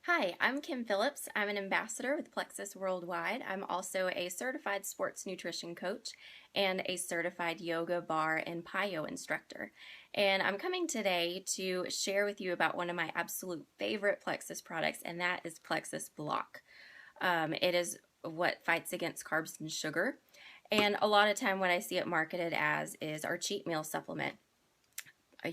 Hi, I'm Kim Phillips. I'm an ambassador with Plexus Worldwide. I'm also a certified sports nutrition coach and a certified yoga, bar, and PiYo instructor. And I'm coming today to share with you about one of my absolute favorite Plexus products, and that is Plexus Block. It is what fights against carbs and sugar. And a lot of time what I see it marketed as is our cheat meal supplement.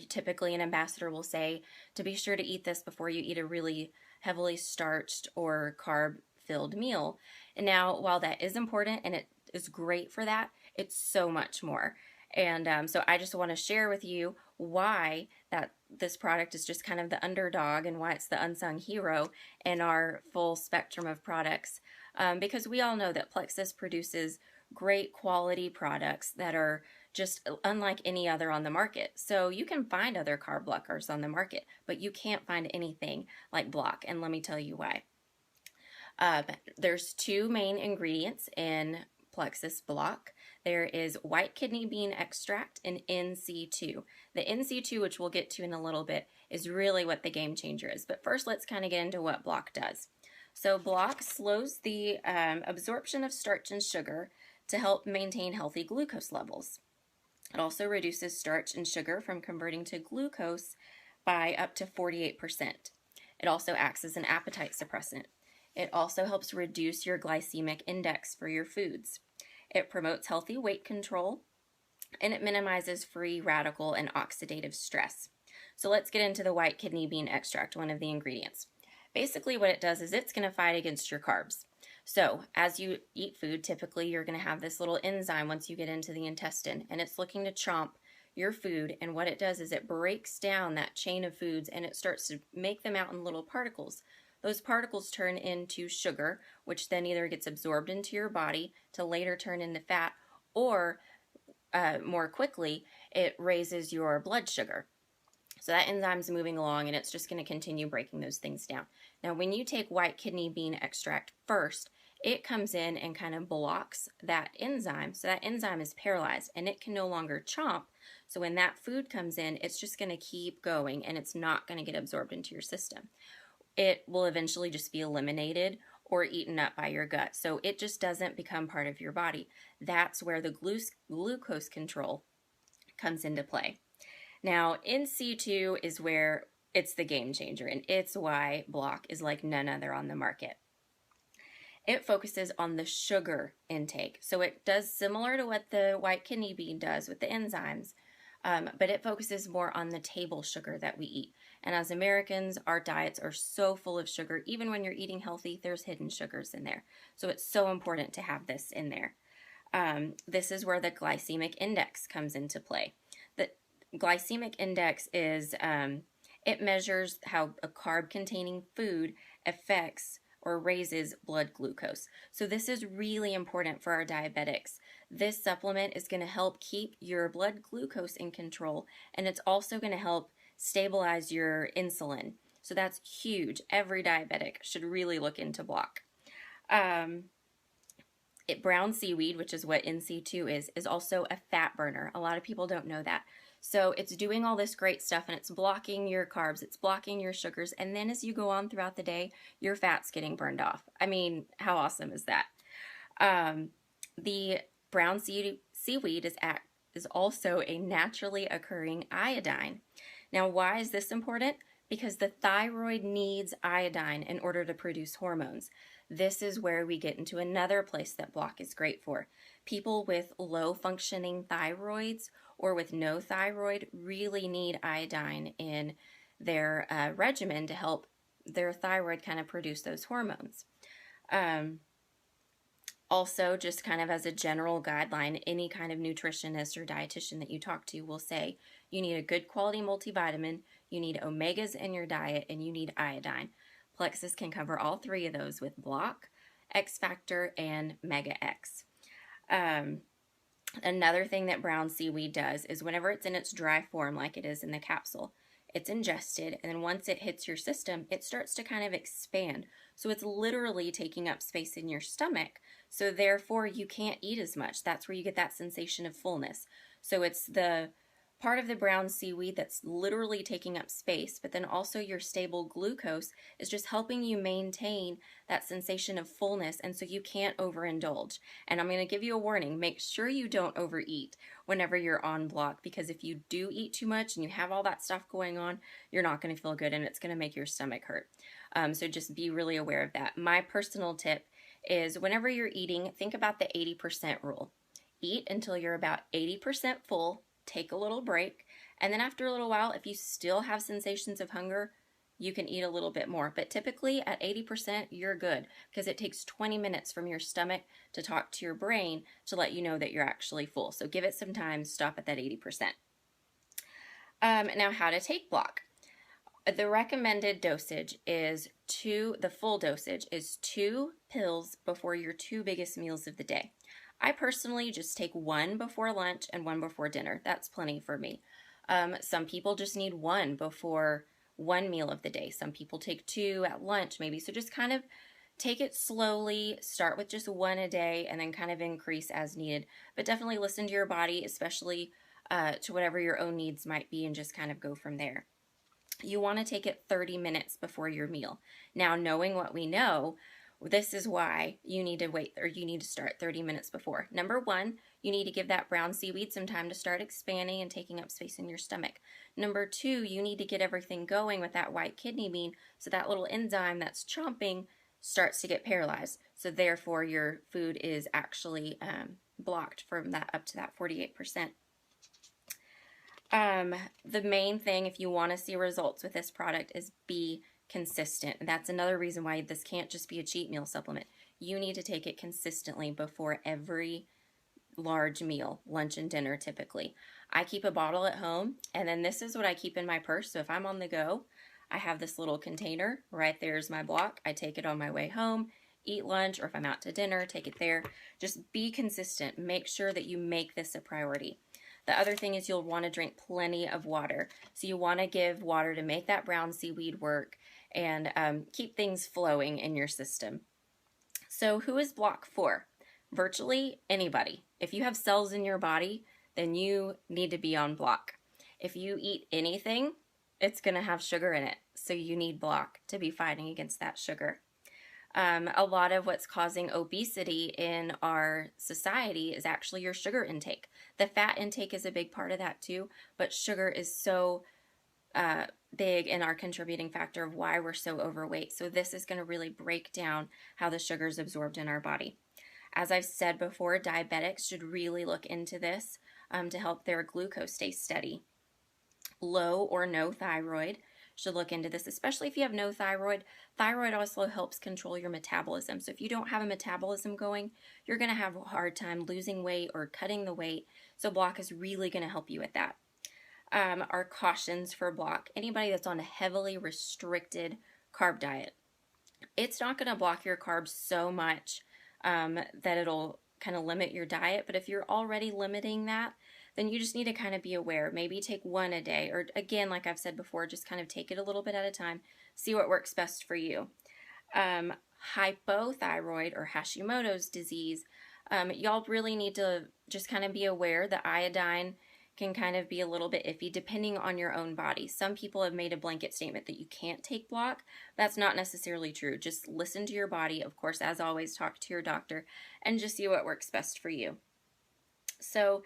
Typically an ambassador will say to be sure to eat this before you eat a really heavily starched or carb filled meal. And now while that is important and it is great for that, it's so much more. And so I just want to share with you why that this product is just kind of the underdog and why it's the unsung hero in our full spectrum of products. Because we all know that Plexus produces great quality products that are just unlike any other on the market. So you can find other carb blockers on the market, but you can't find anything like Block, and let me tell you why. There's two main ingredients in Plexus Block. There is white kidney bean extract and NC2. The NC2, which we'll get to in a little bit, is really what the game changer is. But first, let's kind of get into what Block does. So Block slows the absorption of starch and sugar to help maintain healthy glucose levels. It also reduces starch and sugar from converting to glucose by up to 48%. It also acts as an appetite suppressant. It also helps reduce your glycemic index for your foods. It promotes healthy weight control, and it minimizes free radical and oxidative stress. So let's get into the white kidney bean extract, one of the ingredients. Basically what it does is it's going to fight against your carbs. So as you eat food, typically you're going to have this little enzyme once you get into the intestine, and it's looking to chomp your food, and what it does is it breaks down that chain of foods and it starts to make them out in little particles. Those particles turn into sugar, which then either gets absorbed into your body to later turn into fat, or more quickly, it raises your blood sugar. So that enzyme's moving along and it's just going to continue breaking those things down. Now, when you take white kidney bean extract first, it comes in and kind of blocks that enzyme. So that enzyme is paralyzed and it can no longer chomp. So when that food comes in, it's just going to keep going and it's not going to get absorbed into your system. It will eventually just be eliminated or eaten up by your gut. So it just doesn't become part of your body. That's where the glucose control comes into play. Now, NC2 is where it's the game changer, and it's why Block is like none other on the market. It focuses on the sugar intake. So it does similar to what the white kidney bean does with the enzymes, but it focuses more on the table sugar that we eat. And as Americans, our diets are so full of sugar. Even when you're eating healthy, there's hidden sugars in there. So it's so important to have this in there. This is where the glycemic index comes into play. The glycemic index is, it measures how a carb-containing food affects or raises blood glucose. So this is really important for our diabetics. This supplement is going to help keep your blood glucose in control, and it's also going to help stabilize your insulin. So that's huge. Every diabetic should really look into Block. Brown seaweed, which is what NC2 is also a fat burner. A lot of people don't know that. So it's doing all this great stuff and it's blocking your carbs, it's blocking your sugars, and then as you go on throughout the day, your fat's getting burned off. I mean, how awesome is that? The brown seaweed is also a naturally occurring iodine. Now, why is this important? Because the thyroid needs iodine in order to produce hormones. This is where we get into another place that Block is great for. People with low functioning thyroids or with no thyroid really need iodine in their regimen to help their thyroid kind of produce those hormones. Also, just kind of as a general guideline, any kind of nutritionist or dietitian that you talk to will say you need a good quality multivitamin, you need omegas in your diet, and you need iodine. Plexus can cover all three of those with Block, X Factor, and Mega X. Another thing that brown seaweed does is whenever it's in its dry form, like it is in the capsule, it's ingested, and then once it hits your system, it starts to kind of expand. So it's literally taking up space in your stomach, so therefore you can't eat as much. That's where you get that sensation of fullness. So it's the part of the brown seaweed that's literally taking up space, but then also your stable glucose is just helping you maintain that sensation of fullness, and so you can't overindulge. And I'm going to give you a warning, make sure you don't overeat whenever you're on block, because if you do eat too much and you have all that stuff going on, you're not going to feel good and it's going to make your stomach hurt. So just be really aware of that. My personal tip is whenever you're eating, think about the 80% rule. Eat until you're about 80% full, take a little break, and then after a little while, if you still have sensations of hunger, you can eat a little bit more. But typically at 80%, you're good, because it takes 20 minutes from your stomach to talk to your brain to let you know that you're actually full. So give it some time, stop at that 80%. Now, how to take block. The recommended dosage is the full dosage is 2 pills before your 2 biggest meals of the day. I personally just take 1 before lunch and 1 before dinner. That's plenty for me. Some people just need 1 before one meal of the day. Some people take 2 at lunch maybe. So just kind of take it slowly, start with just 1 a day, and then kind of increase as needed. But definitely listen to your body, especially to whatever your own needs might be, and just kind of go from there. You want to take it 30 minutes before your meal. Now, knowing what we know, this is why you need to wait, or you need to start 30 minutes before. Number 1, you need to give that brown seaweed some time to start expanding and taking up space in your stomach. Number 2, you need to get everything going with that white kidney bean so that little enzyme that's chomping starts to get paralyzed. So therefore, your food is actually blocked from that up to that 48%. The main thing, if you want to see results with this product, is be consistent. That's another reason why this can't just be a cheat meal supplement. You need to take it consistently before every large meal, lunch and dinner typically. I keep a bottle at home, and then this is what I keep in my purse. So if I'm on the go, I have this little container. Right there's my block. I take it on my way home, eat lunch, or if I'm out to dinner, take it there. Just be consistent. Make sure that you make this a priority. The other thing is you'll want to drink plenty of water. So you want to give water to make that brown seaweed work and keep things flowing in your system. So who is block for? Virtually anybody. If you have cells in your body, then you need to be on block. If you eat anything, it's going to have sugar in it. So you need block to be fighting against that sugar. A lot of what's causing obesity in our society is actually your sugar intake. The fat intake is a big part of that too, but sugar is so big in our contributing factor of why we're so overweight. So this is going to really break down how the sugar is absorbed in our body. As I've said before, diabetics should really look into this to help their glucose stay steady. Low or no thyroid should look into this, especially if you have no thyroid. Thyroid also helps control your metabolism. So if you don't have a metabolism going, you're going to have a hard time losing weight or cutting the weight. So block is really going to help you with that. Our cautions for block: anybody that's on a heavily restricted carb diet, it's not going to block your carbs so much that it'll kind of limit your diet. But if you're already limiting that, then you just need to kind of be aware. Maybe take 1 a day, or again, like I've said before, just kind of take it a little bit at a time, see what works best for you. Hypothyroid or Hashimoto's disease, y'all really need to just kind of be aware. The iodine can kind of be a little bit iffy depending on your own body. Some people have made a blanket statement that you can't take block. That's not necessarily true. Just listen to your body. Of course, as always, talk to your doctor and just see what works best for you. So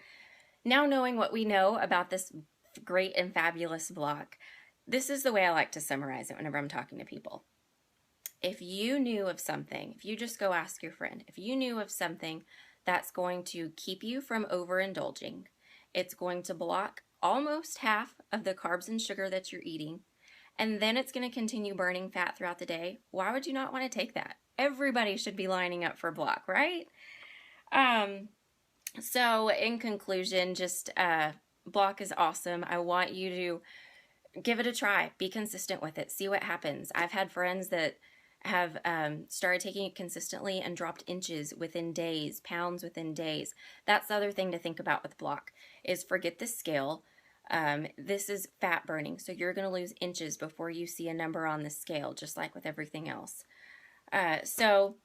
now, knowing what we know about this great and fabulous block, this is the way I like to summarize it whenever I'm talking to people. If you knew of something, if you just go ask your friend, if you knew of something that's going to keep you from overindulging, it's going to block almost half of the carbs and sugar that you're eating, and then it's going to continue burning fat throughout the day, why would you not want to take that? Everybody should be lining up for block, right? So in conclusion, just block is awesome. I want you to give it a try. Be consistent with it. See what happens. I've had friends that have started taking it consistently and dropped inches within days, pounds within days. That's the other thing to think about with block is forget the scale. This is fat burning, so you're going to lose inches before you see a number on the scale, just like with everything else. So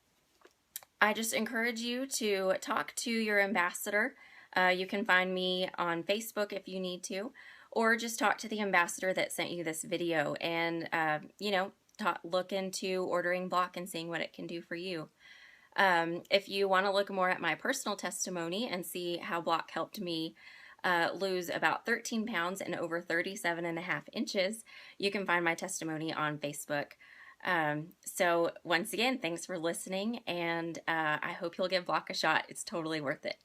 I just encourage you to talk to your ambassador You can find me on Facebook if you need to, or just talk to the ambassador that sent you this video and, look into ordering Block and seeing what it can do for you. If you want to look more at my personal testimony and see how Block helped me lose about 13 pounds and over 37.5 inches, you can find my testimony on Facebook. So once again, thanks for listening, and I hope you'll give Block a shot. It's totally worth it.